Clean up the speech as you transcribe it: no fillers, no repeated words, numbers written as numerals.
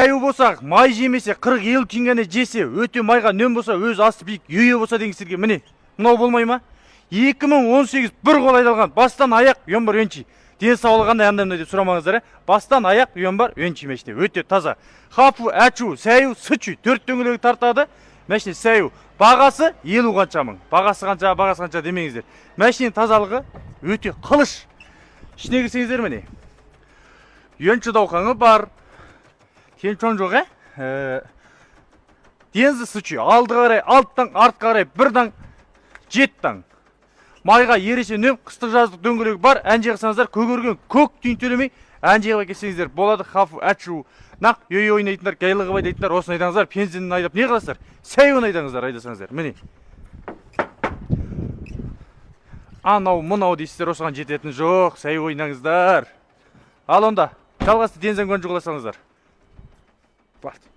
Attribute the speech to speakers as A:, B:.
A: Сәю болсақ, май жемесе 40-50 теңгені жесе, өте майға нөн болса, өз асты биік үйе болса деңіздерге міне. Мынау болмай ма? 2018 бір қол айдалған, бастан аяқ үйен бар өнчи. Денсаулығы қандай андамдай деп сұрамаңыздар. Бастан аяқ үйен бар өнчи мәшіне. Өте таза. Хапу, әчу, сәю, сычу 4 дөңгелегі тартады. Мәшіне сәю. Бағасы 50 қанша мың. Бағасы қанша демеңіздер. Мәшінен тазалығы өте қылыш. Ішіне кірсеңіздер міне. Үйенші дауқаңы бар. Кенчон жоқ, дензі сычу. Алды қарай, алттан, артқа қарай, бірдан, жеттан. Майға ереше нөм, қыстық жаздық дөңгелегі бар. Әнжеғі саңыздар көгерген көк түйін төлемей, әнжеғі кесеңіздер болады. Хафу, әтшу, нақ, үй ойнайтындар, гайлығы байдайтындар, осын айдаңыздар, пензинін айдап, не қыласыздар? Сәйуін айдаңыздар, айдасаңыздар. Міне. Анау, мұнау дейсіздер, осыған жететін жоқ, сәйу ойнаңыздар. Ал онда, жалғасты дензен көн жүғыласаңыздар. Бart.